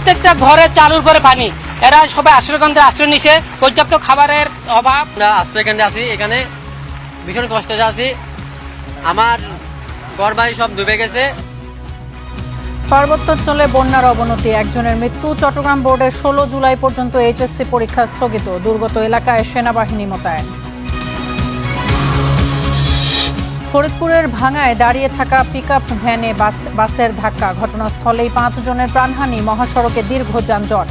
প্রত্যেকটা ঘরে চালুর পরে পানি। এরা সবাই আশ্রয়কেন্দ্রে আশ্রয় নিছে, পর্যাপ্ত খাবারের অভাব। আমরা আশ্রয়কেন্দ্রে আছি, এখানে ভীষণ কষ্টে আছি। আমার ঘর বাড়ি সব ডুবে গেছে। পার্বত্যাঞ্চলে বন্যার অবনতি, একজনের মৃত্যু। চট্টগ্রাম বোর্ডের 16 জুলাই পর্যন্ত এইচএসসি পরীক্ষা স্থগিত, দুর্গত এলাকায় সেনাবাহিনী মোতায়েন। ফরিদপুরের ভাঙায় দাঁড়িয়ে থাকা পিকআপ ভ্যানে বাসের ধাক্কা, ঘটনাস্থলেই 5 জনের প্রাণহানি, মহাসড়কে দীর্ঘ যানজট।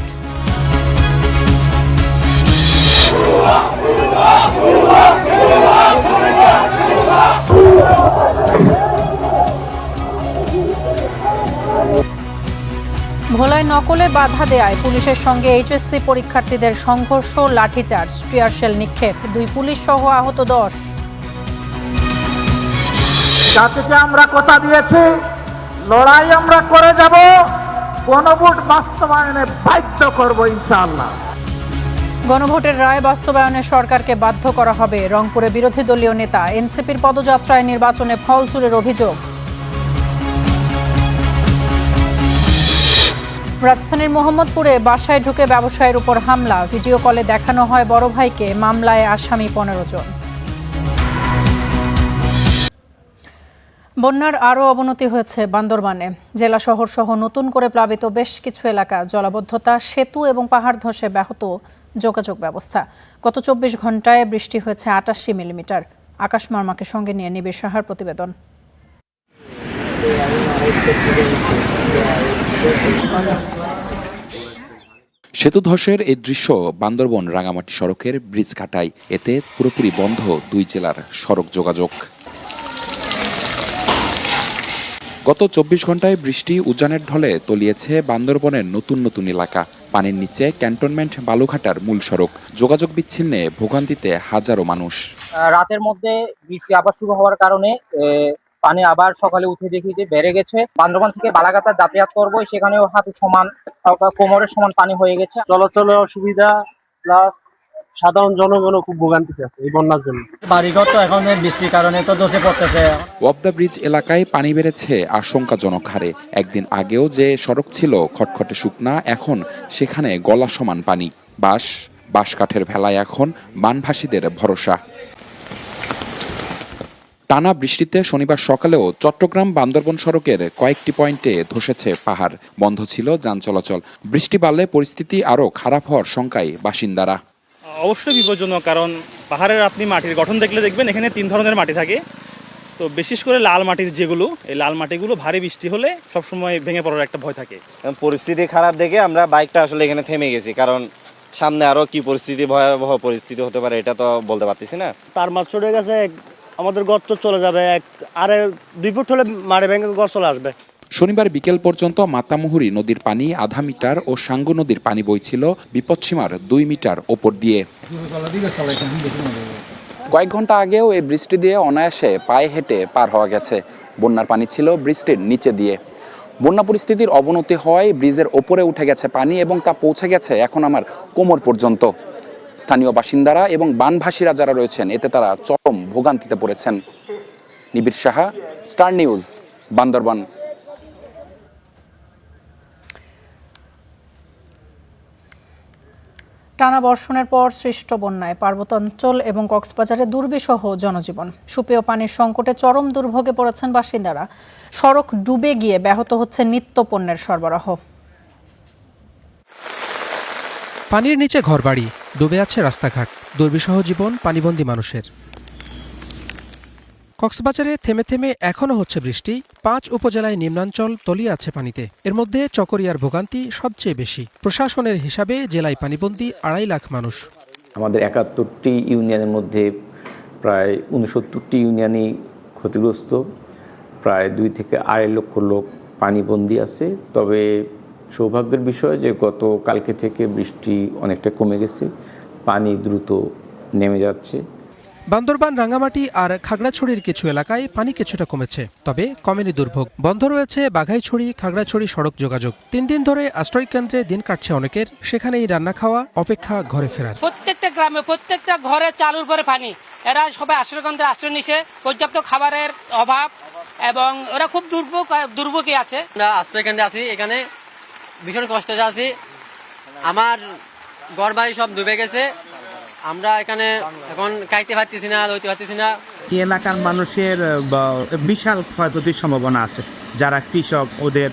ভোলায় নকলে বাধা দেয়ায় পুলিশের সঙ্গে এইচএসসি পরীক্ষার্থীদের সংঘর্ষ, লাঠিচার্জ, টিয়ারশেল নিক্ষেপ, 2 পুলিশ সহ আহত 10। জাতিকে আমরা কথা দিয়েছি, লড়াই আমরা করে যাব, গণভোট বাস্তবায়নে বাধ্য করব ইনশাআল্লাহ। গণভোটের রায় বাস্তবায়নে সরকারকে বাধ্য করা হবে, রংপুরে বিরোধী দলীয় নেতা। এনসিপির পদযাত্রায় নির্বাচনে ফল চুরির অভিযোগ। রাজধানীর মোহাম্মদপুরে বাসায় ঢুকে ব্যবসায়ীর উপর হামলা, ভিডিও কলে দেখানো হয় বড় ভাইকে, মামলায় আসামি 15 জন। বন্যার আরও অবনতি হয়েছে বান্দরবানে। জেলা শহর সহ নতুন করে প্লাবিত বেশ কিছু এলাকা, জলাবদ্ধতা, সেতু এবং পাহাড় ধসে ব্যাহত যোগাযোগ ব্যবস্থা। গত 24 ঘন্টায় বৃষ্টি হয়েছে 88 মিলিমিটার। আকাশ মার্মাকে সঙ্গে নিয়ে নিবিড় সাহার প্রতিবেদন। সেতু ধসের এই দৃশ্য বান্দরবন রাঙামাটি সড়কের ব্রিজ কাটায়, এতে পুরোপুরি বন্ধ 2 জেলার সড়ক যোগাযোগ। গত 24 ঘন্টায় বৃষ্টি উজানের ঢলে তলিয়েছে বান্দরবনের নতুন নতুন এলাকা। পানির নিচে ক্যান্টনমেন্ট বালুঘাটার মূল সড়ক, যোগাযোগ বিচ্ছিন্নে ভোগান্তিতে হাজারো মানুষ। রাতের মধ্যে বৃষ্টি আবার শুরু হওয়ার কারণে পানি আবার সকালে উঠে দেখি যে বেড়ে গেছে। বান্দরবান থেকে বালাঘাটা যাতায়াত করবো, সেখানেও হাঁটু সমান, কোমরের সমান পানি হয়ে গেছে। চলাচলের অসুবিধা, প্লাস সাধারণ জনগণও খুব ভোগান্তিতে আছে এই বন্যার জন্য। বাড়িঘর তো এখন বৃষ্টির কারণে তো ধসে পড়তেছে। অফ দ্য ব্রিজ এলাকায় পানি বেড়েছে আশঙ্কাজনক হারে। একদিন আগেও যে সড়ক ছিল খটখটে শুকনা, এখন সেখানে গলা সমান পানি। বাঁশ কাঠের ভেলায় এখন বানভাসীদের ভরসা। টানা বৃষ্টিতে শনিবার সকালেও চট্টগ্রাম বান্দরবন সড়কের কয়েকটি পয়েন্টে ধসেছে পাহাড়, বন্ধ ছিল যান চলাচল। বৃষ্টি বাড়লে পরিস্থিতি আরও খারাপ হওয়ার শঙ্কায় বাসিন্দারা। অবশ্যই বিপজ্জনক, কারণ পাহাড়ের আপনি মাটির গঠন দেখলে দেখবেন এখানে 3 ধরনের মাটি থাকে। তো বিশেষ করে লাল মাটির যেগুলো, এই লাল মাটিগুলো ভারী বৃষ্টি হলে সবসময় ভেঙে পড়ার একটা ভয় থাকে। পরিস্থিতি খারাপ দেখে আমরা বাইকটা আসলে এখানে থেমে গেছি, কারণ সামনে আরো কি পরিস্থিতি, ভয়াবহ পরিস্থিতি হতে পারে এটা তো বলতে পারতেছি না। তার মাছ চলে গেছে, আমাদের গর্ত তো চলে যাবে, আর 2 ফুট হলে মারে ভেঙে গড় চলে আসবে। শনিবার বিকেল পর্যন্ত মাতামুহুরী নদীর পানি আধা মিটার ও সাঙ্গু নদীর পানি বইছিল বিপদসীমার 2 মিটার ওপর দিয়ে। কয়েক ঘন্টা আগেও এই বৃষ্টি দিয়ে অনায়াসে পায়ে হেঁটে পার হওয়া গেছে। বন্যার পানি ছিল ব্রিজটির নিচে দিয়ে। বন্যা পরিস্থিতির অবনতি হওয়ায় ব্রিজের ওপরে উঠে গেছে পানি এবং তা পৌঁছে গেছে এখন আমার কোমর পর্যন্ত। স্থানীয় বাসিন্দারা এবং বানভাসীরা যারা রয়েছেন, এতে তারা চরম ভোগান্তিতে পড়েছেন। নিবিড় সাহা, স্টার নিউজ, বান্দরবান। টানা বর্ষণের পর সৃষ্ট বন্যায় পার্বত্যাঞ্চল এবং কক্সবাজারে দুর্বিষহ জনজীবন। সুপেয় পানির সংকটে চরম দুর্ভোগে পড়েছেন বাসিন্দারা। সড়ক ডুবে গিয়ে ব্যাহত হচ্ছে নিত্য পণ্যের সরবরাহ। পানির নিচে ঘরবাড়ি, ডুবে আছে রাস্তাঘাট, দুর্বিষহ জীবন পানিবন্দী মানুষের। কক্সবাজারে থেমে থেমে এখনও হচ্ছে বৃষ্টি। 5 উপজেলায় নিম্নাঞ্চল তলিয়ে আছে পানিতে। এর মধ্যে চকরিয়ার ভোগান্তি সবচেয়ে বেশি। প্রশাসনের হিসাবে জেলায় পানিবন্দী 2.5 লাখ মানুষ। আমাদের 71টি ইউনিয়নের মধ্যে প্রায় 69টি ইউনিয়নই ক্ষতিগ্রস্ত। প্রায় 2 থেকে 2.5 লক্ষ লোক পানিবন্দী আছে। তবে সৌভাগ্যের বিষয় যে গতকালকে থেকে বৃষ্টি অনেকটা কমে গেছে, পানি দ্রুত নেমে যাচ্ছে। বান্দরবান, রাঙ্গামাটি আর খাগড়াছড়ির কিছু এলাকায় পানি কিছুটা কমেছে, তবে কমেনি দুর্ভোগ। বন্ধ রয়েছে বাঘাইছড়ি খাগড়াছড়ি সড়ক যোগাযোগ। 3 দিন ধরে আশ্রয় কেন্দ্রে দিন কাটছে অনেকের, সেখানেই রান্না খাওয়া, অপেক্ষা ঘরে ফেরার। প্রত্যেকটা গ্রামে প্রত্যেকটা ঘরে চালুর পরে পানি। এরা সবাই আশ্রয়কেন্দ্রে আশ্রয় নিছে, পর্যাপ্ত খাবারের অভাব, এবং ওরা খুব দুর্ভোগে আছে। আমরা আশ্রয়কেন্দ্রে আছি, এখানে ভীষণ কষ্টে আছি। আমার ঘর বাড়ি সব ডুবে গেছে। আমরা এখানে এখন খাইতে পারতেছি না, লইতে পারতেছি না। এই এলাকার মানুষের বিশাল ক্ষয়ক্ষতির সম্ভাবনা আছে। যারা কৃষক ওদের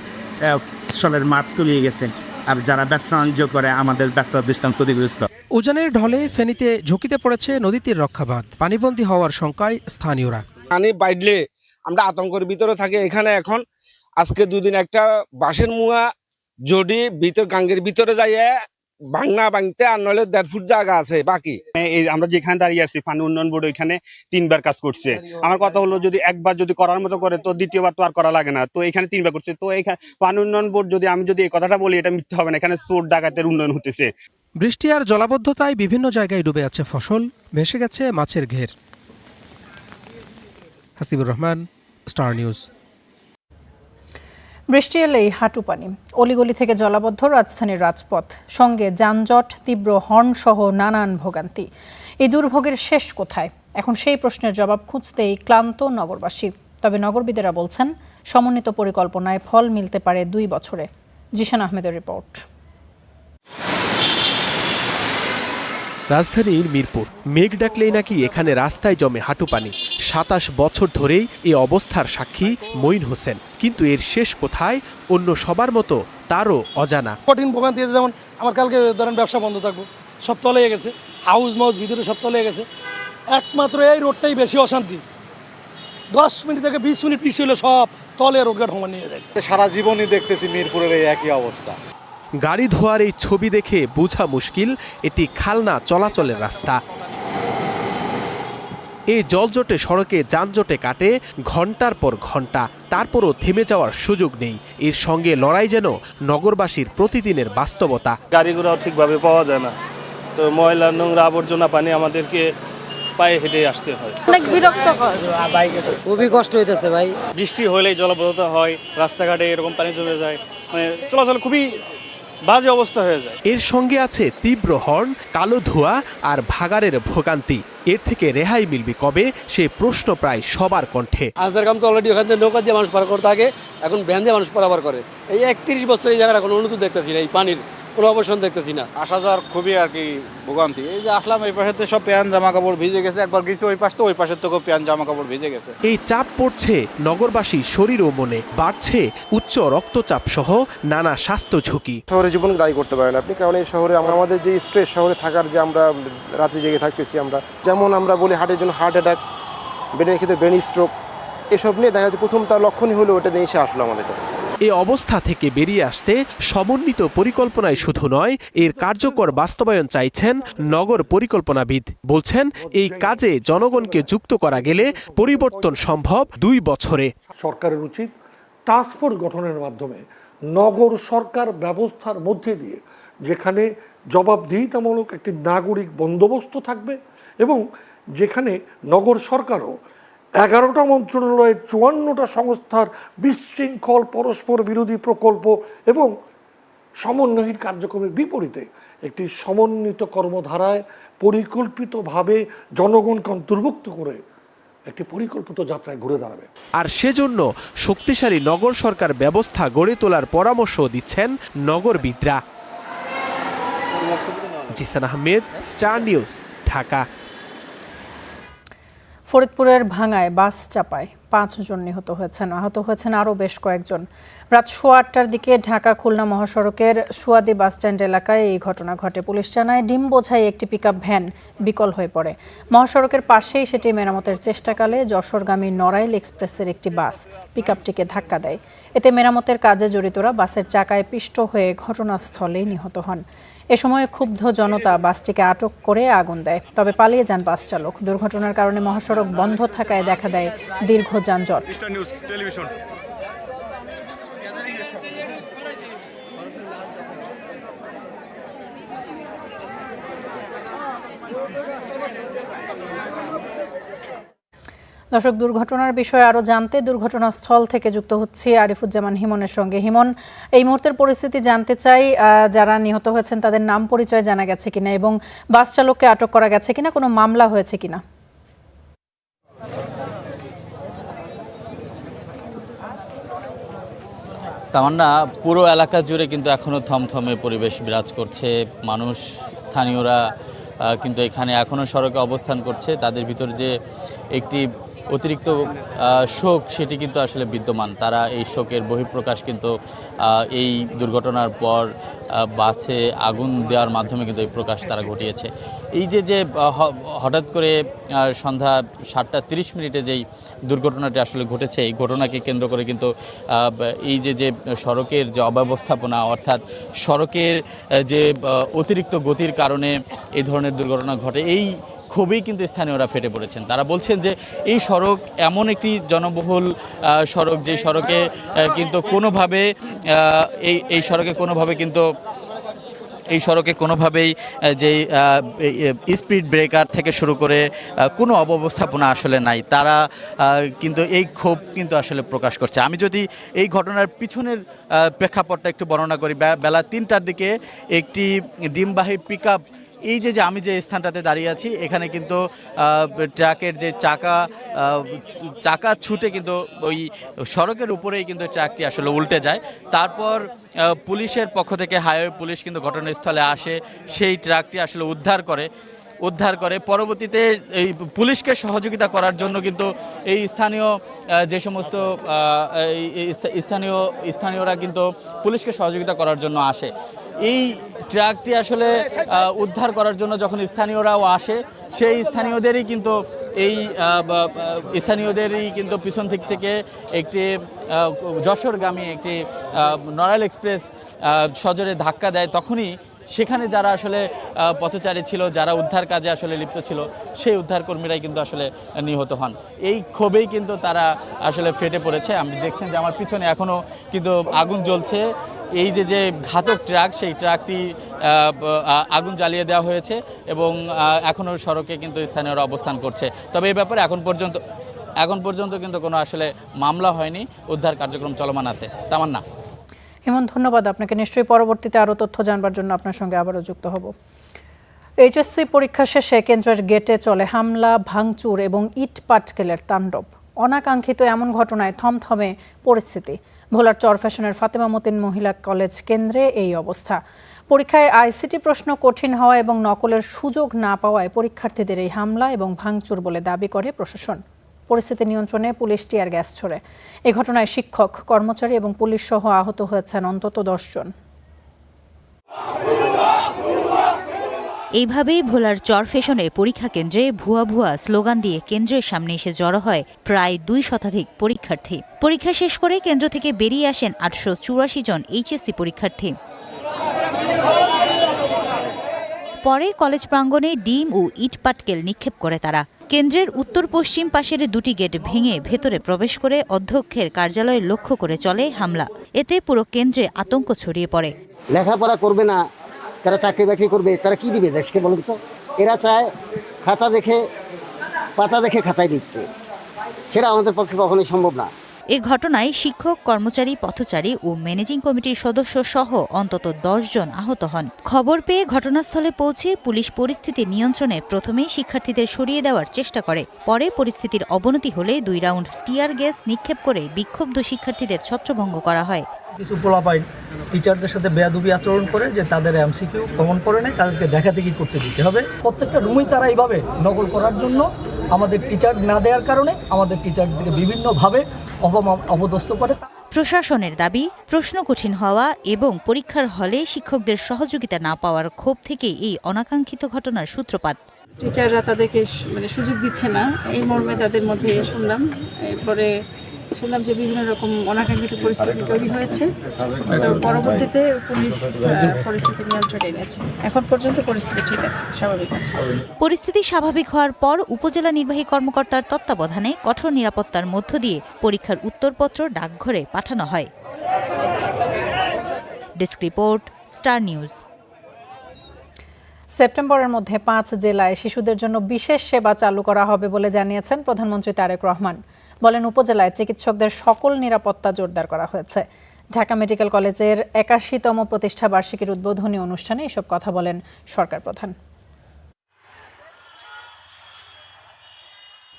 ফসলের মাঠ তলিয়ে গেছে, আর যারা ব্যবসা বাণিজ্য করে আমাদের ব্যবসা দৃষ্টান ক্ষতিগ্রস্ত। উজানের ঢলে ফেনীতে ঝুঁকিতে পড়েছে নদীটির রক্ষাবাঁধ, পানিবন্দী হওয়ার শঙ্কায় স্থানীয়রা। পানি বাড়লে আমরা আতঙ্কের ভিতরে থাকি। এখানে এখন আজকে দুদিন একটা বাঁশের মুয়া যদি ভিতর গাঙ্গের ভিতরে যাইয়ে ভাঙনা ভাঙতে, আর নইলে 1.5 ফুট জায়গা আছে বাকি। এই আমরা যেখানে দাঁড়িয়ে আছি পানি উন্নয়ন বোর্ড ওইখানে 3বার কাজ করছে। আমার কথা হলো যদি একবার যদি করার মতো করে তো দ্বিতীয়বার তো আর করা লাগে না। তো এখানে 3বার করছে। তো এখানে পানি উন্নয়ন বোর্ড আমি যদি এই কথাটা বলি এটা মিথ্যা হবে না। এখানে চোর ডাকাতের উন্নয়ন হতেছে। বৃষ্টি আর জলাবদ্ধতায় বিভিন্ন জায়গায় ডুবে আছে ফসল, ভেসে গেছে মাছের ঘের। Hasibur Rahman, star news. বৃষ্টি এলেই হাঁটু পানি, অলিগলি থেকে জলাবদ্ধ রাজধানীর রাজপথ, সঙ্গে যানজট, তীব্র হর্ন সহ নানান ভোগান্তি। এই দুর্ভোগের শেষ কোথায়? এখন সেই প্রশ্নের জবাব খুঁজতেই ক্লান্ত নগরবাসী। তবে নগরবিদেরা বলছেন সমন্বিত পরিকল্পনায় ফল মিলতে পারে 2 বছরে। জিশান আহমেদের রিপোর্ট। রাজধানীর মিরপুর, মেঘ ডাকলেই নাকি এখানে রাস্তায় জমে হাঁটু পানি। 27 বছর ধরেই এই অবস্থার সাক্ষী মঈন হোসেন। কিন্তু এর শেষ কোথায় অন্য সবার মতো তারও অজানা। কঠিন ভোগান্তি, যেমন আমার কালকে ধরেন ব্যবসা বন্ধ থাকবো, সব তলিয়ে গেছে, হাউস মাউস ভিতরে সব তলিয়ে গেছে। একমাত্র এই রোডটাই বেশি অশান্তি। 10 মিনিট থেকে 20 মিনিট পিছিয়ে হলে সব তলে রোডঘাট হোমা নিয়ে যায়। সারা জীবনই দেখতেছি মিরপুরের এই একই অবস্থা। গাড়ি ধোয়ার এই ছবি দেখে বোঝা মুশকিল এটি খালনা চলাচলের রাস্তা। এই জলজটে সড়কে যানজটে কাটে ঘন্টার পর ঘন্টা, তারপরও থেমে যাওয়ার সুযোগ নেই। এর সঙ্গে লড়াই যেন নগরবাসীর প্রতিদিনের বাস্তবতা। গাড়িগুলোও ঠিকভাবে পাওয়া যায় না, তো ময়লা নোংরা আবর্জনা পানি আমাদেরকে পায়ে হেঁটে আসতে হয়। অনেক বিরক্তকর, খুবই কষ্ট হইতেছে ভাই। বৃষ্টি হলেই জলাবদ্ধতা হয়, রাস্তাঘাটে এরকম পানি জমে যায়, মানে চলাচল খুবই বাজে অবস্থা হয়ে যায়। এর সঙ্গে আছে তীব্র হর্ন, কালো ধোঁয়া আর ভাগাড়ের ভোগান্তি। এর থেকে রেহাই মিলবে কবে, সে প্রশ্ন প্রায় সবার কণ্ঠে। আজকের কাম তো অলরেডি ওখান থেকে নৌকা দিয়ে মানুষ পার করতে আগে, এখন ভ্যান দিয়ে মানুষ পারাপার করে। এই 31 বছর এই জায়গাটা কোনো উন্নতি দেখতেছি না, এই পানির কোনো অবসান দেখতেছি না। আসা যাওয়ার খুবই আর কি ভোগান্তি। এই যে আসলাম, এই পাশে সব প্যান জামা কাপড় ভিজে গেছে, একবার গেছি ওই পাশ, তো ওই পাশের থেকেও প্যান জামা কাপড় ভিজে গেছে। এই চাপ পড়ছে নগরবাসী শরীর ও মনে, বাড়ছে উচ্চ রক্তচাপ সহ নানা স্বাস্থ্য ঝুঁকি। শহরে জীবনকে দায়ী করতে পারেন আপনি, কারণ এই শহরে আমাদের যে স্ট্রেস, শহরে থাকার যে আমরা রাত্রি জেগে থাকতেছি, আমরা যেমন আমরা বলি হার্টের জন্য হার্ট অ্যাটাক, ব্রেনের ক্ষেত্রে ব্রেন স্ট্রোক, এসব নিয়ে দেখা যাচ্ছে প্রথম তার লক্ষণই হলো ওটা নিয়ে এসে আসলো আমাদের কাছে। এই অবস্থা থেকে বেরিয়ে আসতে সমন্বিত পরিকল্পনায় শুধু নয়, এর কার্যকর বাস্তবায়ন চাইছেন নগর পরিকল্পনাবিদ। বলছেন এই কাজে জনগণকে যুক্ত করা গেলে পরিবর্তন সম্ভব 2 বছরে। সরকারের উচিত টাস্কফোর্স গঠনের মাধ্যমে নগর সরকার ব্যবস্থার মধ্যে দিয়ে, যেখানে জবাবদিহিতামূলক একটি নাগরিক বন্দোবস্ত থাকবে, এবং যেখানে নগর সরকারও 11টা মন্ত্রণালয়ের 54টা সংস্থার বিশৃঙ্খল পরস্পর বিরোধী প্রকল্প এবং সমন্বয়ী কার্যক্রমের বিপরীতে একটি সমন্বিত কর্মধারায় পরিকল্পিতভাবে জনগণকে অন্তর্ভুক্ত করে একটি পরিকল্পিত যাত্রায় ঘুরে দাঁড়াবে। আর সেজন্য শক্তিশালী নগর সরকার ব্যবস্থা গড়ে তোলার পরামর্শ দিচ্ছেন নগরবিদরা। Zishan Ahmed, star news, Dhaka. ফরিদপুরের ভাঙায় বাস চাপায় 5 জন নিহত হয়েছেন, আহত হয়েছেন আরও বেশ কয়েকজন। রাত 8:15টার দিকে ঢাকা খুলনা মহাসড়কের সুয়াদি বাসস্ট্যান্ড এলাকায় এই ঘটনা ঘটে। পুলিশ জানায় ডিম বোঝাই একটি পিকআপ ভ্যান বিকল হয়ে পড়ে। মহাসড়কের পাশেই সেটি মেরামতের চেষ্টাকালে যশোরগামী নড়াইল এক্সপ্রেসের একটি বাস পিকআপটিকে ধাক্কা দেয়। এতে মেরামতের কাজে জড়িতরা বাসের চাকায় পিষ্ট হয়ে ঘটনাস্থলেই নিহত হন। এ সময় ক্ষুব্ধ জনতা বাসটিকে আটক করে আগুন দেয়, তবে পালিয়ে যান বাস চালক। দুর্ঘটনার কারণে মহাসড়ক বন্ধ থাকায় দেখা দেয় দীর্ঘ যানজট। দর্শক, দুর্ঘটনার বিষয়ে আরও জানতে দুর্ঘটনাস্থল থেকে যুক্ত হচ্ছে আরিফুজ্জামান হিমনের সঙ্গে। হিমন, এই মুহূর্তের পরিস্থিতি জানতে চাই, যারা নিহত হয়েছেন তাদের নাম পরিচয় জানা গেছে কিনা এবং বাস চালককে আটক করা গেছে কিনা, কোনো মামলা হয়েছে কিনা? তামান্না, পুরো এলাকা জুড়ে কিন্তু এখনও থমথমে পরিবেশ বিরাজ করছে। মানুষ, স্থানীয়রা কিন্তু এখানে এখনও সড়কে অবস্থান করছে। তাদের ভিতর যে একটি অতিরিক্ত শোক, সেটি কিন্তু আসলে বিদ্যমান। তারা এই শোকের বহিঃপ্রকাশ কিন্তু এই দুর্ঘটনার পর বাসে আগুন দেওয়ার মাধ্যমে কিন্তু এই প্রকাশ তারা ঘটিয়েছে। এই যে হঠাৎ করে সন্ধ্যা 7:30 যেই দুর্ঘটনাটি আসলে ঘটেছে, এই ঘটনাকে কেন্দ্র করে কিন্তু এই যে সড়কের যে অব্যবস্থাপনা, অর্থাৎ সড়কের যে অতিরিক্ত গতির কারণে এই ধরনের দুর্ঘটনা ঘটে, এই খুবই কিন্তু স্থানীয়রা ফেটে পড়েছেন। তারা বলছেন যে এই সড়ক এমন একটি জনবহুল সড়ক, যে সড়কে কিন্তু কোনোভাবে এই সড়কে কোনোভাবেই যে স্পিড ব্রেকার থেকে শুরু করে কোনো অব্যবস্থাপনা আসলে নাই। তারা কিন্তু এই ক্ষোভ কিন্তু আসলে প্রকাশ করছে। আমি যদি এই ঘটনার পিছনের প্রেক্ষাপটটা একটু বর্ণনা করি, বেলা 3টার দিকে একটি ডিমবাহী পিকআপ, এই যে আমি যে স্থানটাতে দাঁড়িয়ে আছি, এখানে কিন্তু ট্রাকের যে চাকা ছুটে কিন্তু ওই সড়কের উপরেই কিন্তু ট্রাকটি আসলে উল্টে যায়। তারপর পুলিশের পক্ষ থেকে, হাইওয়ে পুলিশ কিন্তু ঘটনাস্থলে আসে, সেই ট্রাকটি আসলে উদ্ধার করে পরবর্তীতে এই পুলিশকে সহযোগিতা করার জন্য কিন্তু এই স্থানীয় যে সমস্ত স্থানীয়রা কিন্তু পুলিশকে সহযোগিতা করার জন্য আসে। এই ট্রাকটি আসলে উদ্ধার করার জন্য যখন স্থানীয়রাও আসে, সেই স্থানীয়দেরই কিন্তু পিছন দিক থেকে একটি যশোরগামী একটি নড়াইল এক্সপ্রেস সজোরে ধাক্কা দেয়। তখনই সেখানে যারা আসলে পথচারী ছিল, যারা উদ্ধার কাজে আসলে লিপ্ত ছিল, সেই উদ্ধারকর্মীরাই কিন্তু আসলে নিহত হন। এই ক্ষোভেই কিন্তু তারা আসলে ফেটে পড়েছে। আপনি দেখছেন যে আমার পিছনে এখনও কিন্তু আগুন জ্বলছে। এই যে ঘাতক ট্রাক, সেই ট্রাকটি আগুন জ্বালিয়ে দেওয়া হয়েছে এবং এখনও সড়কে কিন্তু স্থানীয়রা অবস্থান করছে। তবে এই ব্যাপারে এখন পর্যন্ত কিন্তু কোনো আসলে মামলা হয়নি, উদ্ধার কার্যক্রম চলমান আছে। তামান্না। হেমন্ত, ধন্যবাদ আপনাকে। নিশ্চয়ই পরবর্তীতে আরও তথ্য জানবার জন্য আপনার সঙ্গে আবারও যুক্ত হব। এইচএসসি পরীক্ষা শেষে কেন্দ্রের গেটে চলে হামলা, ভাঙচুর এবং ইট পাটকেলের তাণ্ডব। অনাকাঙ্ক্ষিত এমন ঘটনায় থমথমে পরিস্থিতি। ভোলার চরফ্যাশনের ফাতেমা মতিন মহিলা কলেজ কেন্দ্রে এই অবস্থা। পরীক্ষায় আইসিটি প্রশ্ন কঠিন হওয়া এবং নকলের সুযোগ না পাওয়ায় পরীক্ষার্থীদের এই হামলা এবং ভাঙচুর বলে দাবি করে প্রশাসন। পরিস্থিতি নিয়ন্ত্রণে পুলিশ টিয়ার গ্যাস ছোড়ে। এই ঘটনায় শিক্ষক, কর্মচারী এবং পুলিশ সহ আহত হয়েছেন অন্তত 10 জন। এইভাবেই ভোলার চরফ্যাশনে পরীক্ষা কেন্দ্রে ভুয়া স্লোগান দিয়ে কেন্দ্রের সামনে এসে জড়ো হয় প্রায় 2 শতাধিক পরীক্ষার্থী। পরীক্ষা শেষ করে কেন্দ্র থেকে বেরিয়ে আসেন 884 জন এইচএসসি পরীক্ষার্থী। পরে কলেজ প্রাঙ্গণে ডিম ও ইট পাটকেল নিক্ষেপ করে তারা। কেন্দ্রের উত্তর পশ্চিম পাশের 2টি গেট ভেঙে ভেতরে প্রবেশ করে অধ্যক্ষের কার্যালয়ে লক্ষ্য করে চলে হামলা। এতে পুরো কেন্দ্রে আতঙ্ক ছড়িয়ে পড়ে। লেখাপড়া করবে না, তারা চাকরি বাকরি করবে, তারা কি দিবে দেশকে বলুন তো? এরা চায় পাতা দেখে খাতায় লিখতে, সেটা আমাদের পক্ষে কখনোই সম্ভব না। এ ঘটনায় শিক্ষক, কর্মচারী, পথচারী ও ম্যানেজিং কমিটির সদস্য সহ অন্তত 10 জন আহত হন। খবর পেয়ে ঘটনাস্থলে পৌঁছে পুলিশ পরিস্থিতি নিয়ন্ত্রণে প্রথমে শিক্ষার্থীদের সরিয়ে দেওয়ার চেষ্টা করে। পরে পরিস্থিতির অবনতি হলে 2 রাউন্ড টিয়ার গ্যাস নিক্ষেপ করে বিক্ষুব্ধ শিক্ষার্থীদের ছত্রভঙ্গ করা হয়। কিছু পোলাপাইন টিচারদের সাথে বেয়াদবি আচরণ করে যে তাদের এমসিকিউ কমন করে নেয়, তাদেরকে দেখাদেখি করতে দিতে হবে। প্রত্যেকটা রুমেই তারা এইভাবে নকল করার জন্য আমাদের টিচার না দেওয়ার কারণে আমাদের টিচারদেরকে বিভিন্নভাবে অপদস্থ করে। প্রশাসনের দাবি, প্রশ্ন কঠিন হওয়া এবং পরীক্ষার হলে শিক্ষকদের সহযোগিতা না পাওয়ার ক্ষোভ থেকে এই অনাকাঙ্ক্ষিত ঘটনার সূত্রপাত। টিচাররা তাদেরকে সুযোগ দিচ্ছে না, এই মর্মে তাদের মধ্যে শুনলাম। এরপরে শুনলাম যে বিভিন্ন রকম অনাকাঙ্ক্ষিত পরিস্থিতি তৈরি হয়েছে। তো পরবর্তীতে পুলিশ পরিস্থিতি নিয়ন্ত্রণে এনেছে। এখন পর্যন্ত পরিস্থিতি ঠিক আছে, স্বাভাবিক আছে। পরিস্থিতি স্বাভাবিক হওয়ার পর উপজেলা নির্বাহী কর্মকর্তার তত্ত্বাবধানে কঠোর নিরাপত্তার মধ্য দিয়ে পরীক্ষার উত্তরপত্র ডাকঘরে পাঠানো হয়। Desk report, star news. সেপ্টেম্বরের মধ্যে 5 জেলায় শিশুদের জন্য বিশেষ সেবা চালু করা হবে বলে জানিয়েছেন প্রধানমন্ত্রী তারেক রহমান। বলেন, উপজেলায় চিকিৎসকদের সকল নিরাপত্তা জোরদার করা হয়েছে। ঢাকা মেডিকেল কলেজের 81তম প্রতিষ্ঠা বার্ষিকীর উদ্বোধনী অনুষ্ঠানে এসব কথা বলেন সরকার প্রধান।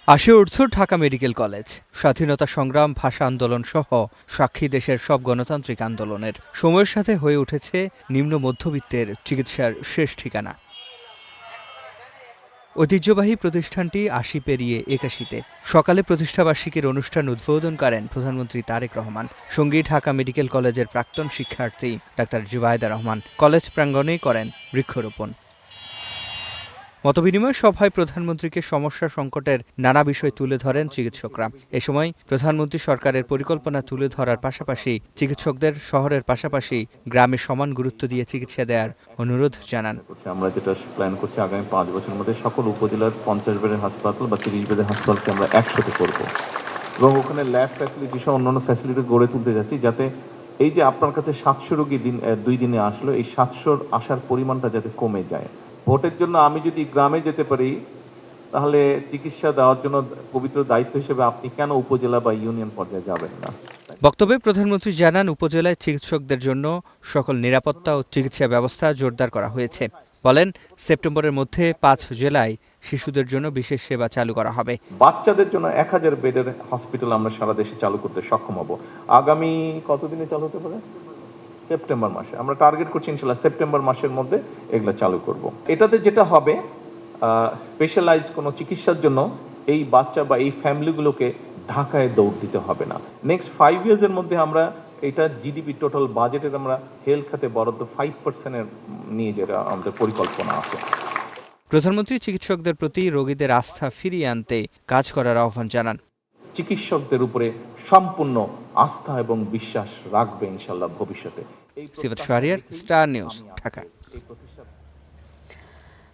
আসে উঠছে ঢাকা মেডিকেল কলেজ। স্বাধীনতা সংগ্রাম, ভাষা আন্দোলন সহ সাক্ষী দেশের সব গণতান্ত্রিক আন্দোলনের সময়ের সাথে হয়ে উঠেছে নিম্ন মধ্যবিত্তের চিকিৎসার শেষ ঠিকানা। ঐতিহ্যবাহী প্রতিষ্ঠানটি ৮০ পেরিয়ে ৮১-তে। সকালে প্রতিষ্ঠাবার্ষিকীর অনুষ্ঠান উদ্বোধন করেন প্রধানমন্ত্রী তারেক রহমান। সঙ্গী ঢাকা মেডিকেল কলেজের প্রাক্তন শিক্ষার্থী ডাক্তার জুবাইদা রহমান। কলেজ প্রাঙ্গণেই করেন বৃক্ষরোপণ। মতবিনিময় সভায় প্রধানমন্ত্রীকে সমস্যা সংকটের নানা বিষয় তুলে ধরেন চিকিৎসকরা। এ সময় প্রধানমন্ত্রী সরকারের পরিকল্পনা তুলে ধরার পাশাপাশি চিকিৎসকদের শহরের পাশাপাশি গ্রামে সমান গুরুত্ব দিয়ে চিকিৎসা দেওয়ার অনুরোধ জানান। আমরা যেটা প্ল্যান করছি আগামী 5 বছরের মধ্যে সকল উপজেলার 50 বেডের হাসপাতাল বা 30 বেডের হাসপাতালকে আমরা একসাথে করব এবং ওখানে ল্যাব ফ্যাসিলিটি সহ অন্যান্য ফ্যাসিলিটি গড়ে তুলতে যাচ্ছি, যাতে এই যে আপনার কাছে 700 রোগী 2 দিনে আসলো, এই 700 আসার পরিমাণটা যাতে কমে যায়। ভোটের জন্য আমি যদি গ্রামে যেতে পারি, তাহলে চিকিৎসা দেওয়ার জন্য পবিত্র দায়িত্ব হিসেবে আপনি কেন উপজেলা বা ইউনিয়ন পর্যায়ে যাবেন না? বক্তব্যে প্রধানমন্ত্রী জানান, উপজেলায় চিকিৎসকদের জন্য সকল নিরাপত্তা ও চিকিৎসা ব্যবস্থা জোরদার করা হয়েছে। বলেন, সেপ্টেম্বরের মধ্যে 5 জেলায় শিশুদের জন্য বিশেষ সেবা চালু করা হবে। বাচ্চাদের জন্য 1000 বেডের হসপিটাল আমরা সারা দেশে চালু করতে সক্ষম হব। আগামী কতদিনে চালু হতে পারে? সেপ্টেম্বর মাসে আমরা টার্গেট করছি, ইনশাআল্লাহ সেপ্টেম্বর মাসের মধ্যে এগুলো চালু করব। এটাতে যেটা হবে, স্পেশালাইজড কোনো চিকিৎসার জন্য এই বাচ্চা বা এই ফ্যামিলিগুলোকে ঢাকায় দৌড় দিতে হবে না। নেক্সট 5 ইয়ার্সের মধ্যে আমরা এটা জিডিপি টোটাল বাজেটের আমরা হেলথ খাতে বরাদ্দ 5% নিয়ে যেটা আমাদের পরিকল্পনা আছে। প্রধানমন্ত্রী চিকিৎসকদের প্রতি রোগীদের আস্থা ফিরিয়ে আনতে কাজ করার আহ্বান জানান। চিকিৎসকদের উপরে সম্পূর্ণ আস্থা এবং বিশ্বাস রাখবে ইনশাআল্লাহ ভবিষ্যতে। সিফাত শাহরিয়ার, স্টার নিউজ, ঢাকা।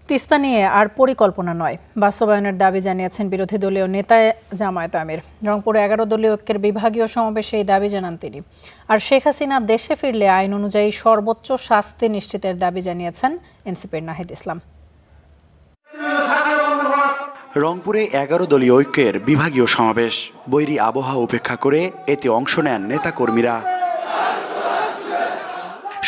তিস্তা নিয়ে আর পরিকল্পনা নয়, বাস্তবায়নের দাবি জানিয়েছেন বিরোধী দলীয় নেতা জামায়াত আমির। রংপুরে 11 দলীয় ঐক্যের বিভাগীয় সমাবেশে এই দাবি জানান তিনি। আর শেখ হাসিনা দেশে ফিরলে আইন অনুযায়ী সর্বোচ্চ শাস্তি নিশ্চিতের দাবি জানিয়েছেন এনসিপির নাহিদ ইসলাম। রংপুরে 11 দলীয় ঐক্যের বিভাগীয় সমাবেশ। বৈরী আবহাওয়া উপেক্ষা করে এতে অংশ নেন নেতাকর্মীরা।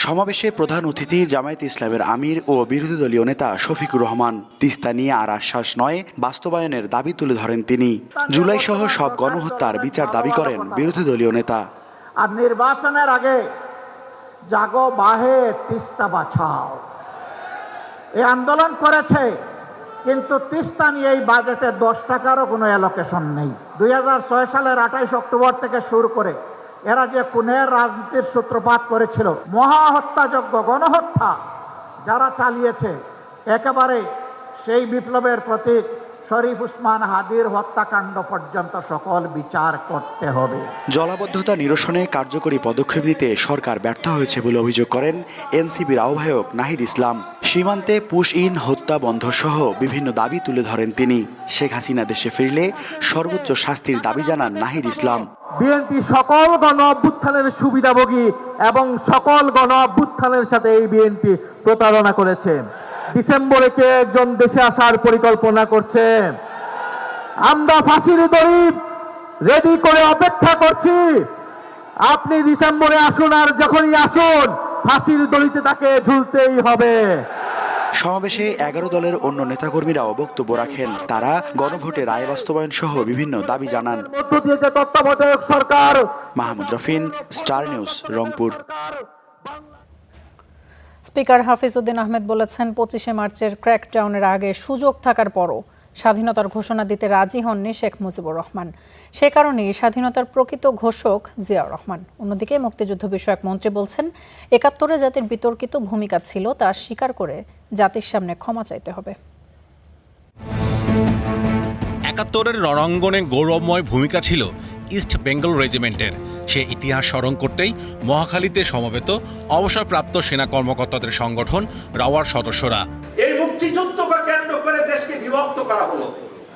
সমাবেশে প্রধান অতিথি জামায়াত ইসলামের আমির ও বিরোধী দলীয় নেতা শফিকুর রহমান। তিস্তা নিয়ে আর আশ্বাস নয়, বাস্তবায়নের দাবি তুলে ধরেন তিনি। জুলাই সহ সব গণহত্যার বিচার দাবি করেন বিরোধী দলীয় নেতা। আর নির্বাচনের আগে জাগো বাহে তিস্তা বাঁচাও, এই আন্দোলন করেছে, কিন্তু তিস্তা নিয়ে এই বাজেটে 10 টাকারও কোনো অ্যালোকেশন নেই। 2006 সালের 28 অক্টোবর থেকে শুরু করে এরা যে খুনের রাজনীতির সূত্রপাত করেছিল, মহাহত্যাযজ্ঞ গণহত্যা যারা চালিয়েছে, একেবারে সেই বিপ্লবের প্রতীক শরীফ উসমান হাদির হত্যাকাণ্ড পর্যন্ত সকল বিচার করতে হবে। জলাবদ্ধতা নিরসনে কার্যকরী পদক্ষেপ নিতে সরকার ব্যর্থ হয়েছে বলে অভিযোগ করেন এনসিপির আহ্বায়ক নাহিদ ইসলাম। সীমান্তে পুশ ইন, হত্যা বন্ধ সহ বিভিন্ন দাবি তুলে ধরেন তিনি। শেখ হাসিনা দেশে ফিরলে সর্বোচ্চ শাস্তির দাবি জানান নাহিদ ইসলাম। বিএনপি সকল গণ অভ্যুত্থানের সুবিধাভোগী এবং সকল গণ অভ্যুত্থানের সাথে এই বিএনপি প্রতারণা করেছে। ডিসেম্বরে কে একজন দেশে আসার পরিকল্পনা করছে। আমরা ফাঁসির দড়ি রেডি করে অপেক্ষা করছি। আপনি ডিসেম্বরে আসুন, আর যখনই আসুন ফাঁসির দড়িতে তাকে ঝুলতেই হবে। সমাবেশে 11 দলের অন্য নেতাকর্মীরাও বক্তব্য রাখেন। তারা গণভোটে রায় বাস্তবায়ন সহ বিভিন্ন দাবি জানান। তত্ত্বাবধায়ক সরকার। Mahmud Rafin, star news, Rangpur. Speaker Hafiz Uddin Ahmed বলেছেন, 25শে মার্চের ক্র্যাকডাউনের আগে সুযোগ থাকার পরও স্বাধীনতার ঘোষণা দিতে রাজি হননি শেখ মুজিবুর রহমান। সে কারণেই স্বাধীনতার প্রকৃত ঘোষক জিয়াউর রহমান। অন্যদিকে মুক্তিযুদ্ধ বিষয়ক মন্ত্রী বলছেন, 71-এ জাতির বিতর্কিত ভূমিকা ছিল, তা স্বীকার করে জাতির সামনে ক্ষমা চাইতে হবে। 71-এর রণাঙ্গনে গৌরবময় ভূমিকা ছিল ইস্ট বেঙ্গল রেজিমেন্টের। সে ইতিহাস স্মরণ করতেই মহাখালীতে সমবেত অবসরপ্রাপ্ত সেনা কর্মকর্তাদের সংগঠন রাওয়ার সদস্যরা। এই মুক্তিযুদ্ধকে কেন্দ্র করে দেশকে বিভক্ত করা হলো,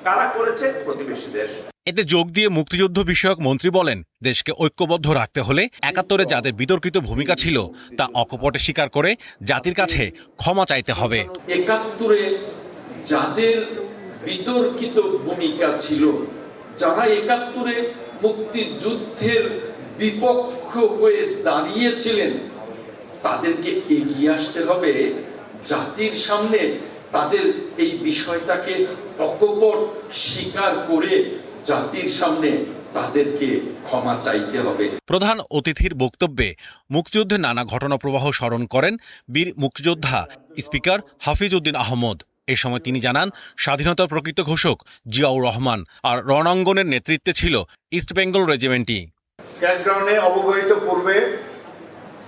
কারা করেছে? প্রতিবেশী দেশ। এতে যোগ দিয়ে মুক্তিযুদ্ধ বিষয়ক মন্ত্রী বলেন, দেশকে ঐক্যবদ্ধ রাখতে হলে 71-এ যাদের বিতর্কিত ভূমিকা ছিল তা অকপটে স্বীকার করে জাতির কাছে ক্ষমা চাইতে হবে। 71-এ যাদের বিতর্কিত ভূমিকা ছিল, যারা 71-এ মুক্তিযুদ্ধের বিপক্ষ হয়ে দাঁড়িয়েছিলেন, তাদেরকে এগিয়ে আসতে হবে, জাতির সামনে তাদের এই বিষয়টাকে অকপট স্বীকার করে জাতির সামনে তাদেরকে ক্ষমা চাইতে হবে। প্রধান অতিথির বক্তব্যে মুক্তিযুদ্ধের নানা ঘটনা প্রবাহ স্মরণ করেন বীর মুক্তিযোদ্ধা স্পিকার হাফিজ উদ্দিন আহমদ। এ সময় তিনি জানান, স্বাধীনতার প্রকৃত ঘোষক জিয়াউর রহমান, আর রণাঙ্গনের নেতৃত্বে ছিল ইস্ট বেঙ্গল রেজিমেন্টই। ক্র্যাকডাউনে অবহিত পূর্বে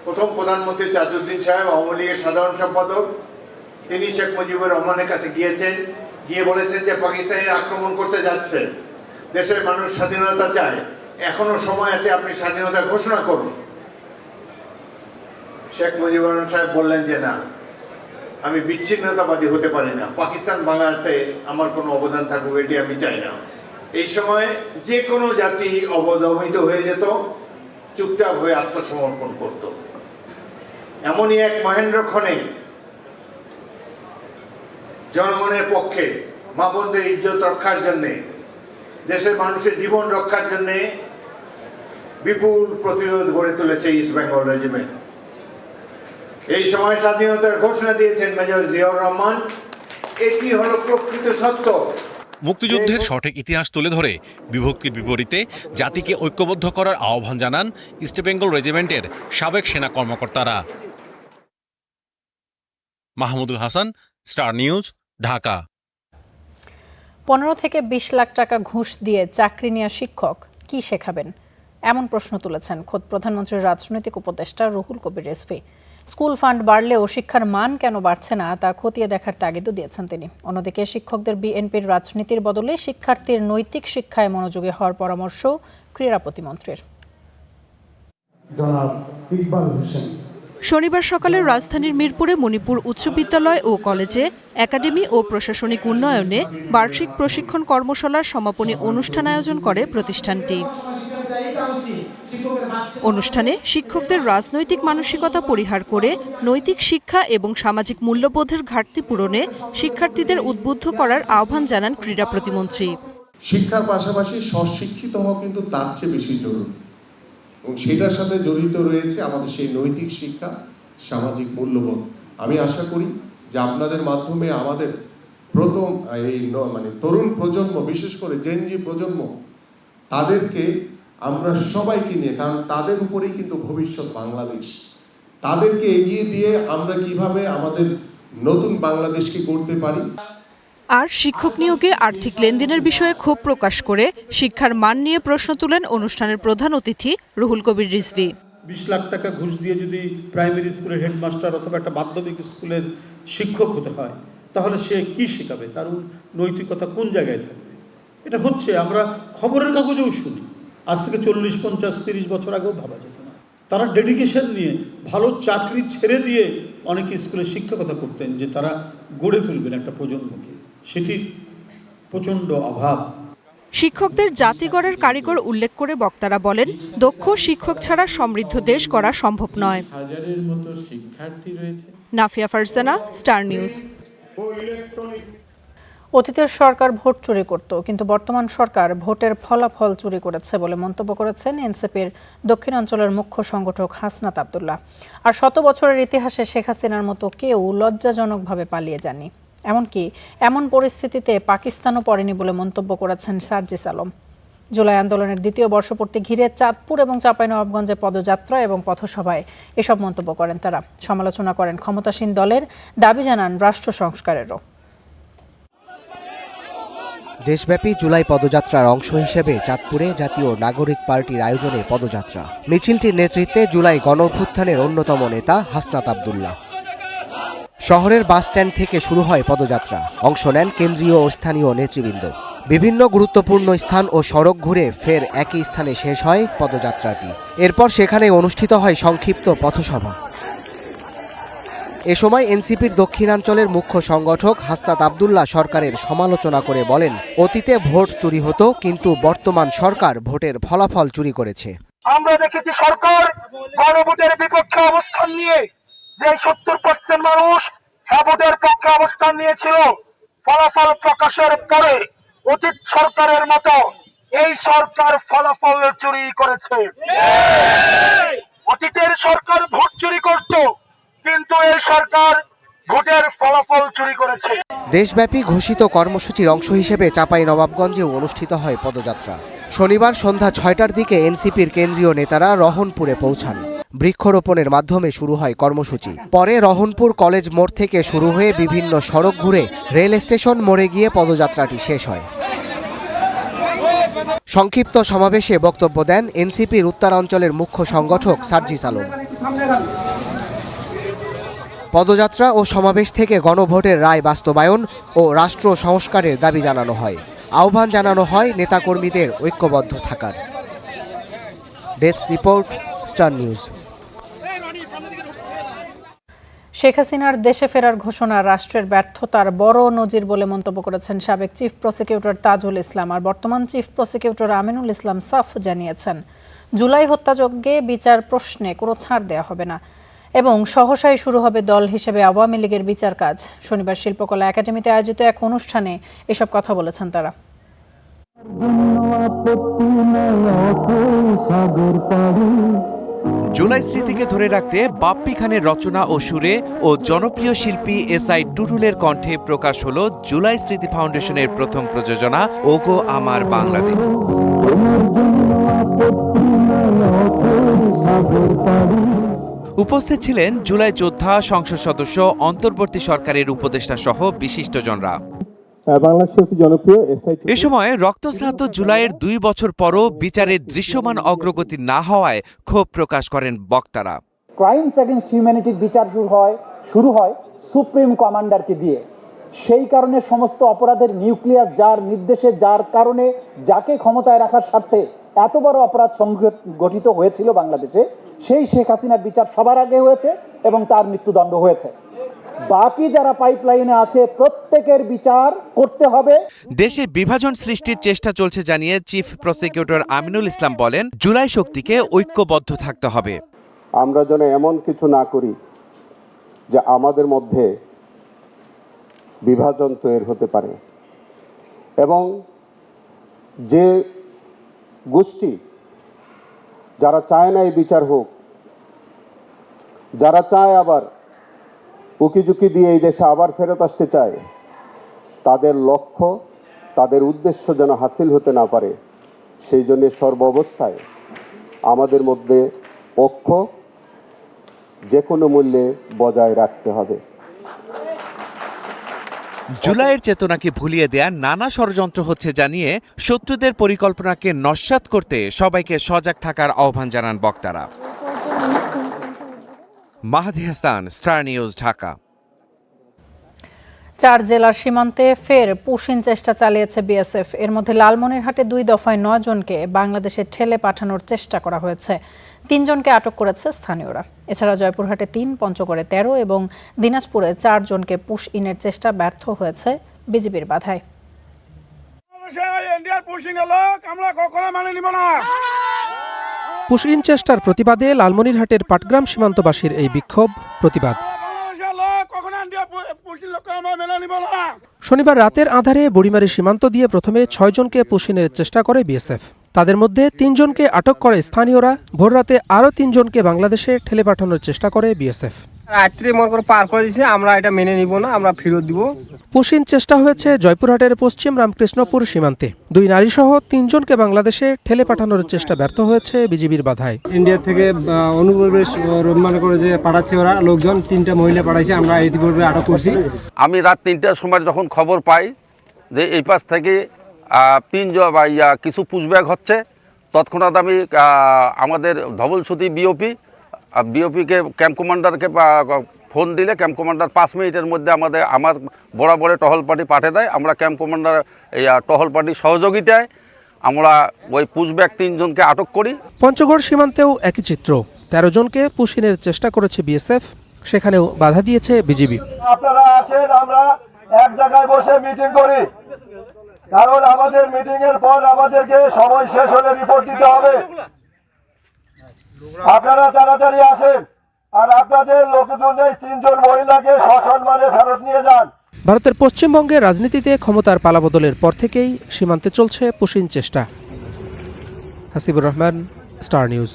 প্রথম প্রধানমন্ত্রী তাজউদ্দিন সাহেব, আওয়ামী লীগের সাধারণ সম্পাদক, তিনি শেখ মুজিবুর রহমানের কাছে গিয়েছেন, গিয়ে বলেছেন যে পাকিস্তানিরা আক্রমণ করতে যাচ্ছে, দেশের মানুষ স্বাধীনতা চায়, এখনো সময় আছে, আপনি স্বাধীনতা ঘোষণা করুন। শেখ মুজিবুর রহমান সাহেব বললেন যে না, আমি বিচ্ছিন্নতাবাদী হতে পারি না, পাকিস্তান বাংলাতে আমার কোনো অবদান থাকুক এটি আমি চাই না। এই সময় যে কোনো জাতি অবদমিত হয়ে যেত, চুপচাপ হয়ে আত্মসমর্পণ করত। এমনই এক মহেন্দ্রক্ষণে জনগণের পক্ষে, মা বোনদের ইজ্জত রক্ষার জন্যে, দেশের মানুষের জীবন রক্ষার জন্যে বিপুল প্রতিরোধ গড়ে তুলেছে ইস্ট বেঙ্গল রেজিমেন্ট। এই সময় স্বাধীনতার ঘোষণা দিয়েছেন মেজর জিয়াউর রহমান। এটি হলো প্রকৃত সত্য। মুক্তিযুদ্ধের সঠিক ইতিহাস তুলে ধরে বিভক্তির বিপরীতে জাতিকে ঐক্যবদ্ধ করার আহ্বান জানান ইস্ট বেঙ্গল রেজিমেন্টের সাবেক সেনা কর্মকর্তারা। Mahmudul Hasan, star news, Dhaka. 15 থেকে 20 লাখ টাকা ঘুষ দিয়ে চাকরি নেওয়া শিক্ষক কি শেখাবেন, এমন প্রশ্ন তুলেছেন খোদ প্রধানমন্ত্রীর রাজনৈতিক উপদেষ্টা রুহুল কবির রিজভী। স্কুল ফান্ড বাড়লেও শিক্ষার মান কেন বাড়ছে না তা খতিয়ে দেখার তাগিদও দিয়েছেন তিনি। অন্যদিকে শিক্ষকদের বিএনপির রাজনীতির বদলে শিক্ষার্থীর নৈতিক শিক্ষায় মনোযোগী হওয়ার পরামর্শ ক্রীড়া প্রতিমন্ত্রীর। শনিবার সকালে রাজধানীর মিরপুরে মণিপুর উচ্চ বিদ্যালয় ও কলেজে একাডেমি ও প্রশাসনিক উন্নয়নে বার্ষিক প্রশিক্ষণ কর্মশালার সমাপনী অনুষ্ঠান আয়োজন করে প্রতিষ্ঠানটি। অনুষ্ঠানে শিক্ষকদের রাজনৈতিক মানসিকতা পরিহার করে নৈতিক শিক্ষা এবং সামাজিক মূল্যবোধের ঘাটতি পূরণে শিক্ষার্থীদের উদ্বুদ্ধ করার আহ্বান জানান ক্রীড়া প্রতিমন্ত্রী। শিক্ষার পাশাপাশি স্বশিক্ষিত হওয়া কিন্তু তার চেয়ে বেশি জরুরি, এবং সেটার সাথে জড়িত রয়েছে আমাদের সেই নৈতিক শিক্ষা, সামাজিক মূল্যবোধ। আমি আশা করি যে আপনাদের মাধ্যমে আমাদের প্রথম এই তরুণ প্রজন্ম, বিশেষ করে জেনজি প্রজন্ম, তাদেরকে আমরা সবাইকে নিয়ে, কারণ তাদের উপরেই কিন্তু ভবিষ্যৎ বাংলাদেশ, তাদেরকে এগিয়ে দিয়ে আমরা কিভাবে আমাদের নতুন বাংলাদেশকে গড়তে পারি। আর শিক্ষক নিয়োগে আর্থিক লেনদেনের বিষয়ে ক্ষোভ প্রকাশ করে শিক্ষার মান নিয়ে প্রশ্ন তুলেন অনুষ্ঠানের প্রধান অতিথি রুহুল কবির রিজভী। 20 লাখ টাকা ঘুষ দিয়ে যদি প্রাইমারি স্কুলের হেডমাস্টার অথবা একটা মাধ্যমিক স্কুলের শিক্ষক হতে হয়, তাহলে সে কি শেখাবে? তার নৈতিকতা কোন জায়গায় থাকবে? এটা হচ্ছে, আমরা খবরের কাগজেও শুনি, আজ থেকে 40, 50, 30 বছর আগেও ভাবা যেত না। তারা ডেডিকেশন নিয়ে ভালো চাকরি ছেড়ে দিয়ে অনেকে স্কুলে শিক্ষকতা করতেন, যে তারা গড়ে তুলবেন একটা প্রজন্মকে, সেটির প্রচণ্ড অভাব। শিক্ষকদের জাতিগড়ের কারিগর উল্লেখ করে বক্তারা বলেন, দক্ষ শিক্ষক ছাড়া সমৃদ্ধ দেশ গড়া সম্ভব নয়। হাজারের মতো শিক্ষার্থী রয়েছে। Nafia Farzana, star news. অতীতের সরকার ভোট চুরি করত, কিন্তু বর্তমান সরকার ভোটের ফলাফল চুরি করেছে বলে মন্তব্য করেছেন এনসিপির দক্ষিণাঞ্চলের মুখ্য সংগঠক হাসনাত আব্দুল্লাহ। আর 100 বছরের ইতিহাসে শেখ হাসিনার মতো কেউ লজ্জাজনকভাবে পালিয়ে যাননি, এমনকি এমন পরিস্থিতিতে পাকিস্তানও পড়েনি বলে মন্তব্য করেছেন সার্জিস আলম। জুলাই আন্দোলনের দ্বিতীয় বর্ষপূর্তি ঘিরে চাঁদপুর এবং চাঁপাইনবাবগঞ্জে পদযাত্রা এবং পথসভায় এসব মন্তব্য করেন তারা। সমালোচনা করেন ক্ষমতাসীন দলের, দাবি জানান রাষ্ট্র সংস্কারেরও। দেশব্যাপী জুলাই পদযাত্রার অংশ হিসেবে চাঁদপুরে জাতীয় নাগরিক পার্টির আয়োজনে পদযাত্রা। মিছিলটির নেতৃত্বে জুলাই গণঅভ্যুত্থানের অন্যতম নেতা হাসনাত আব্দুল্লাহ। শহরের বাস স্ট্যান্ড থেকে শুরু হয় পদযাত্রা। অংশ নেন কেন্দ্রীয় ও স্থানীয় নেতৃবৃন্দ। বিভিন্ন গুরুত্বপূর্ণ স্থান ও সড়ক ঘুরে ফের একই স্থানে শেষ হয় পদযাত্রাটি। এরপর সেখানে অনুষ্ঠিত হয় সংক্ষিপ্ত পথসভা। এ সময় এনসিপির দক্ষিণাঞ্চলের মুখ্য সংগঠক হাসনাত আব্দুল্লাহ সরকারের সমালোচনা করে বলেন, অতীতে ভোট চুরি হতো, কিন্তু বর্তমান সরকার ভোটের ফলাফল চুরি করেছে। আমরা দেখেছি সরকার গণভোটের বিপক্ষে অবস্থান নিয়ে যে 70% মানুষ হ্যাঁ ভোটের পক্ষে অবস্থান নিয়েছিল, ফলাফল প্রকাশের পরে অতীত সরকারের মতো এই সরকার ফলাফল চুরি করেছে। অতীতের সরকার ভোট চুরি করত, কিন্তু এই সরকার ভোটের ফলাফল চুরি করেছে। দেশব্যাপী ঘোষিত কর্মসূচির অংশ হিসেবে চাঁপাইনবাবগঞ্জেও অনুষ্ঠিত হয় পদযাত্রা। শনিবার সন্ধ্যা ৬টার দিকে এনসিপির কেন্দ্রীয় নেতারা রহনপুরে পৌঁছান। বৃক্ষরোপণের মাধ্যমে শুরু হয় কর্মসূচি। পরে রহনপুর কলেজ মোড় থেকে শুরু হয়ে বিভিন্ন সড়ক ঘুরে রেল স্টেশন মোড়ে গিয়ে পদযাত্রাটি শেষ হয়। সংক্ষিপ্ত সমাবেশে বক্তব্য দেন এনসিপির উত্তরাঞ্চলের মুখ্য সংগঠক সার্জিস আলম। পদযাত্রা ও সমাবেশ থেকে গণভোটের রায় বাস্তবায়ন ও রাষ্ট্র সংস্কারের দাবি জানানো হয়। আহ্বান জানানো হয় নেতাকর্মীদের ঐক্যবদ্ধ থাকার। Desk report, star news. Sheikh হাসিনার দেশে ফেরার ঘোষণা রাষ্ট্রের ব্যর্থতার বড় নজির বলে মন্তব্য করেছেন সাবেক চিফ প্রসিকিউটর তাজুল ইসলাম। আর বর্তমান চিফ প্রসিকিউটর আমিনুল ইসলাম সাফ জানিয়েছেন, জুলাই হত্যাযজ্ঞে বিচার প্রশ্নে কোনো ছাড় দেওয়া হবে না এবং সহসাই শুরু হবে দল হিসেবে আওয়ামী লীগের বিচার কাজ। শনিবার শিল্পকলা একাডেমিতে আয়োজিত এক অনুষ্ঠানে এসব কথা বলেছেন তারা। জুলাই স্মৃতিকে ধরে রাখতে বাপ্পি খানের রচনা ও সুরে ও জনপ্রিয় শিল্পী এসআই টুটুলের কণ্ঠে প্রকাশ হলো জুলাই স্মৃতি ফাউন্ডেশনের প্রথম প্রযোজনা ওগো আমার বাংলাদেশ। উপস্থিত ছিলেন জুলাই যোদ্ধা, সংসদ সদস্য, অন্তর্বর্তী সরকারের উপদেষ্টা সহ বিশিষ্টজনরা। এ সময় রক্তস্নাত জুলাইয়ের 2 বছর পরও বিচারের দৃশ্যমান অগ্রগতি না হওয়ায় ক্ষোভ প্রকাশ করেন বক্তারা। ক্রাইমস এগেইনস্ট হিউম্যানিটির বিচার শুরু হয় সুপ্রিম কমান্ডারকে দিয়ে। সেই কারণে সমস্ত অপরাধের নিউক্লিয়াস যার নির্দেশে, যার কারণে, যাকে ক্ষমতায় রাখার স্বার্থে এত বড় অপরাধ সংগঠিত হয়েছিল বাংলাদেশে, সেই শেখ হাসিনার বিচার সবার আগে হয়েছে এবং তার মৃত্যুদণ্ড হয়েছে। বাকি যারা পাইপলাইনে আছে প্রত্যেকের বিচার করতে হবে। দেশে বিভাজন সৃষ্টির চেষ্টা চলছে জানিয়ে চিফ প্রসিকিউটর আমিনুল ইসলাম বলেন, জুলাই শক্তিকে ঐক্যবদ্ধ থাকতে হবে। আমরা যেন এমন কিছু না করি যে আমাদের মধ্যে বিভাজন তৈরি হতে পারে এবং যে গোষ্ঠী যারা চায় না এই বিচার হোক, যারা চায় আবার উকিঝুঁকি দিয়ে এই দেশে আবার ফেরত আসতে চায়, তাদের লক্ষ্য, তাদের উদ্দেশ্য যেন হাসিল হতে না পারে, সেই জন্য সর্বাবস্থায় আমাদের মধ্যে ঐক্য যে কোনো মূল্যে বজায় রাখতে হবে। জুলাইয়ের চেতনাকে ভুলিয়ে দেয়া নানা ষড়যন্ত্র হচ্ছে জানিয়ে শত্রুদের পরিকল্পনাকে নস্যাৎ করতে সবাইকে সজাগ থাকার আহ্বান জানান বক্তারা। মাহাদি হাসান, স্টার নিউজ, ঢাকা। 4 জেলার সীমান্তে ফের পুশিন চেষ্টা চালিয়েছে বিএসএফ। এর মধ্যে লালমনিরহাটে 2 দফায় 9 জনকে বাংলাদেশে ঠেলে পাঠানোর চেষ্টা করা হয়েছে। 3 জনকে আটক করেছে স্থানীয়রা। এছাড়া জয়পুরহাটে 3, পঞ্চগড়ে 13 এবং দিনাজপুরে 4 জনকে পুশ ইনের চেষ্টা ব্যর্থ হয়েছে বিজিবির বাধায়। পুশ ইন চেষ্টার প্রতিবাদে লালমনিরহাটের পাটগ্রাম সীমান্তবাসীর এই বিক্ষোভ প্রতিবাদ। শনিবার রাতের আধারে বুড়িমারি সীমান্ত দিয়ে প্রথমে 6 জনকে পুশিনের চেষ্টা করে বিএসএফ। তাদের মধ্যে 3 জনকে আটক করে স্থানীয়রা। ভোররাতে আরও 3 জনকে বাংলাদেশে ঠেলে পাঠানোর চেষ্টা করে বিএসএফ। রাত্রে মনে করে পার করে দিয়েছে, আমরা এটা মেনে নিব না, আমরা ফেরত দিব। পুশিন চেষ্টা হয়েছে জয়পুরহাটের পশ্চিম রামকৃষ্ণপুর সীমান্তে। 2 নারী সহ 3 জনকে বাংলাদেশে ঠেলে পাঠানোর চেষ্টা ব্যর্থ হয়েছে বিজিবির বাধায়। ইন্ডিয়া থেকে অনুপ্রবেশ মনে করে যে পাঠাচ্ছে ওরা লোকজন, 3টা মহিলা পাঠাইছে, আমরা ইতিপূর্বে আটক করছি। আমি রাত 3টার সময় যখন খবর পাই যে এই পাশ থেকে 3 জন কিছু পুশব্যাক হচ্ছে, তৎক্ষণাৎ আমি আমাদের ধবলসুতি বিওপিকে ক্যাম্প কমান্ডারকে ফোন দিলে ক্যাম্প কমান্ডার 5 মিনিটের মধ্যে আমার বরাবরে টহল পার্টি পাঠিয়ে দেয়। আমরা ক্যাম্প কমান্ডার টহল পার্টির সহযোগিতায় আমরা ওই পুশব্যাক 3 জনকে আটক করি। পঞ্চগড় সীমান্তেও একই চিত্র। 13 জনকে পুশিনের চেষ্টা করেছে বিএসএফ, সেখানেও বাধা দিয়েছে বিজিবি। আপনারা আসেন, আমরা এক জায়গায় বসে মিটিং করি, কারণ আমাদের মিটিং এর পর আমাদেরকে সময় শেষ হলে রিপোর্ট দিতে হবে। আপনারা তাড়াতাড়ি আসেন আর আপনাদের লোকজন 3 জন মহিলাকে সসম্মানে ফেরত নিয়ে যান। ভারতের পশ্চিমবঙ্গের রাজনীতিতে ক্ষমতার পালাবদলের পর থেকেই সীমান্তে চলছে পুশিন চেষ্টা। Hasibur Rahman, star news.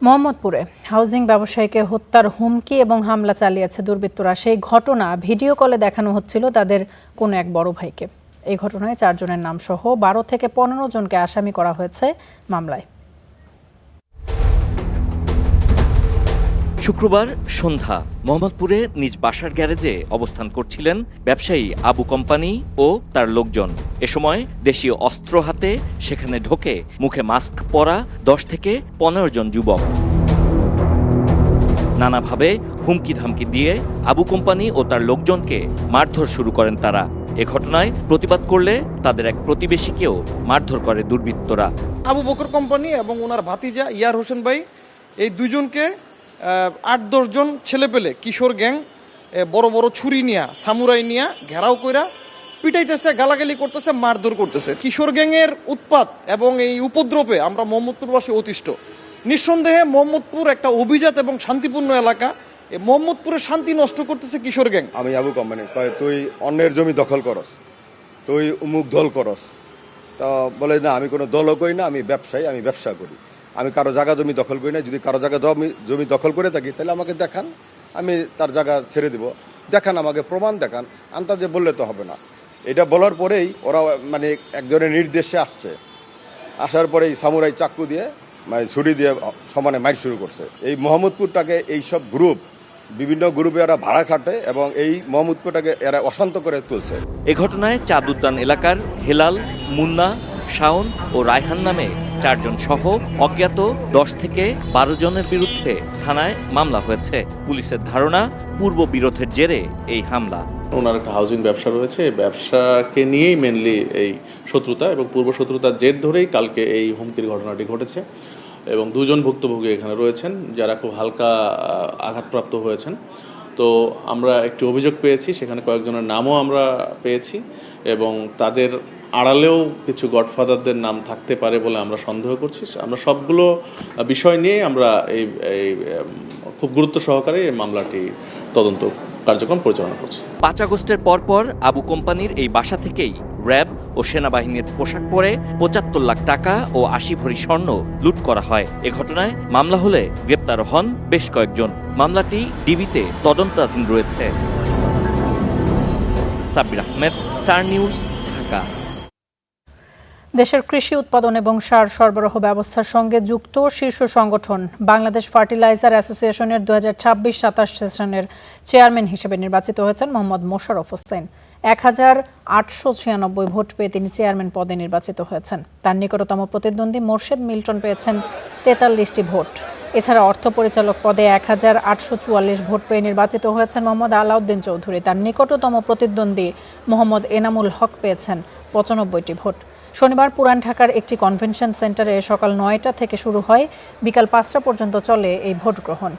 মোহাম্মদপুরে হাউজিং ব্যবসায়ীকে হত্যার হুমকি এবং হামলা চালিয়েছে দুর্বৃত্তরা। সেই ঘটনা ভিডিও কলে দেখানো হচ্ছিল তাদের কোনো এক বড় ভাইকে। এই ঘটনায় 4 জনের নাম সহ 12 থেকে 15 জনকে আসামি করা হয়েছে মামলায়। শুক্রবার সন্ধ্যা মোহাম্মদপুরে নিজ বাসার গ্যারেজে অবস্থান করছিলেন ব্যবসায়ী আবু কোম্পানি ও তার লোকজন। এ সময় দেশীয় অস্ত্র হাতে সেখানে ঢোকে মুখে মাস্ক পরা 10 থেকে 15 জন যুবক। নানাভাবে হুমকি ধামকি দিয়ে আবু কোম্পানি ও তার লোকজনকে মারধর শুরু করেন তারা। এ ঘটনায় প্রতিবাদ করলে তাদের এক প্রতিবেশীকেও মারধর করে দুর্বৃত্তরা। আবু বকর কোম্পানি এবং ওনার ভাতিজা ইয়ার হোসেন ভাই এই দুজনকে 8-10 জন ছেলে পেলে কিশোর গ্যাং বড় বড় ছুরি নিয়ে সামুরাই নিয়ে ঘেরাও কইরা পিটাইতেছে, গালাগালি করতেছে, মারধর করতেছে। কিশোর গ্যাংয়ের উৎপাত এবং এই উপদ্রবে আমরা মোহাম্মদপুরবাসী অতিষ্ঠ। নিঃসন্দেহে মোহাম্মদপুর একটা অভিজাত এবং শান্তিপূর্ণ এলাকা। এই মোহাম্মদপুরের শান্তি নষ্ট করতেছে কিশোর গ্যাং। আমি আবু কোম্পানি কয় তুই অন্যের জমি দখল করস, তুই উমুক দল করস। তা বলে না, আমি কোনো দলও করি না, আমি ব্যবসায়ী, আমি ব্যবসা করি, আমি কারো জায়গা জমি দখল করি না। যদি কারো জায়গা জমি দখল করে থাকি তাহলে আমাকে দেখান, আমি তার জায়গা ছেড়ে দিব। দেখান, আমাকে প্রমাণ দেখান, আন্তাজে বললে তো হবে না। এটা বলার পরেই ওরা মানে একজনের নির্দেশে আসছে, আসার পরেই সামুরাই চাকু দিয়ে মানে ছুরি দিয়ে সমানে মাইর শুরু করছে। এই মোহাম্মদপুরটাকে এইসব গ্রুপ, বিভিন্ন গ্রুপে এরা ভাড়া খাটে এবং এই মোহাম্মদপুরটাকে এরা অশান্ত করে তুলছে। এ ঘটনায় চাঁদ উদ্যান এলাকার হেলাল, মুন্না, শাওন ও রায়হান নামে 4 জন সহ অজ্ঞাত 10 থেকে 12 জনের বিরুদ্ধে থানায় মামলা হয়েছে। পুলিশের ধারণা পূর্ব বিরোধের জেরে এই হামলা। ওনার একটা হাউজিং ব্যবসা রয়েছে, এই ব্যবসাকে নিয়েই মেনলি এই শত্রুতা এবং পূর্ব শত্রুতার জের ধরেই কালকে এই হুমকির ঘটনাটি ঘটেছে এবং 2 জন ভুক্তভোগী এখানে রয়েছেন যারা খুব হালকা আঘাতপ্রাপ্ত হয়েছেন। তো আমরা একটি অভিযোগ পেয়েছি, সেখানে কয়েকজনের নামও আমরা পেয়েছি এবং তাদের আড়ালেও কিছু গডফাদারদের নাম থাকতে পারে বলে আমরা সন্দেহ করছি। আমরা সবগুলো বিষয় নিয়ে আমরা এই খুব গুরুত্ব সহকারে এই মামলাটি তদন্ত কার্যক্রম পরিচালনা করছি। 5 আগস্টের পরপর আবু কোম্পানির এই বাসা থেকেই র্যাব ও সেনাবাহিনীর পোশাক পরে 75 লাখ টাকা ও 80 ভরি স্বর্ণ লুট করা হয়। এ ঘটনায় মামলা হলে গ্রেপ্তার হন বেশ কয়েকজন। মামলাটি ডিবিতে তদন্তাধীন রয়েছে। Sabbir Ahmed, star news, Dhaka. দেশের কৃষি উৎপাদন এবং সার সরবরাহ ব্যবস্থার সঙ্গে যুক্ত শীর্ষ সংগঠন বাংলাদেশ ফার্টিলাইজার অ্যাসোসিয়েশনের 2026-27 সেশনের চেয়ারম্যান হিসেবে নির্বাচিত হয়েছেন মোহাম্মদ মোশাররফ হোসেন। 1896 ভোট পেয়ে তিনি চেয়ারম্যান পদে নির্বাচিত হয়েছেন। তার নিকটতম প্রতিদ্বন্দ্বী মোর্শেদ মিল্টন পেয়েছেন 43টি ভোট। এছাড়া অর্থ পরিচালক পদে 1844 ভোট পেয়ে নির্বাচিত হয়েছেন মোহাম্মদ আলাউদ্দিন চৌধুরী। তার নিকটতম প্রতিদ্বন্দ্বী মোহাম্মদ এনামুল হক পেয়েছেন 95টি ভোট। শনিবার পুরান ঢাকার একটি কনভেনশন সেন্টারে সকাল 9টা থেকে শুরু হয়, বিকাল 5টা পর্যন্ত চলে এই ভোট গ্রহণ।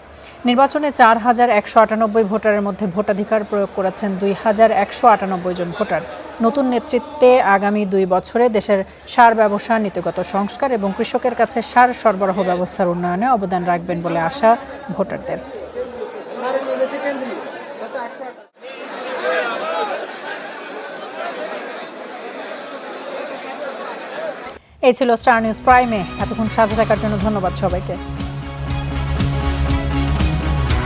নির্বাচনে 4198 ভোটারের মধ্যে ভোটাধিকার প্রয়োগ করেছেন 2198 জন ভোটার। নতুন নেতৃত্বে আগামী 2 বছরে দেশের সার ব্যবসা, নীতিগত সংস্কার এবং কৃষকের কাছে সার সরবরাহ ব্যবস্থার উন্নয়নে অবদান রাখবেন বলে আশা ভোটারদের। এই ছিল স্টার নিউজ প্রাইমে। এতক্ষণ সাথে থাকার জন্য ধন্যবাদ সবাইকে।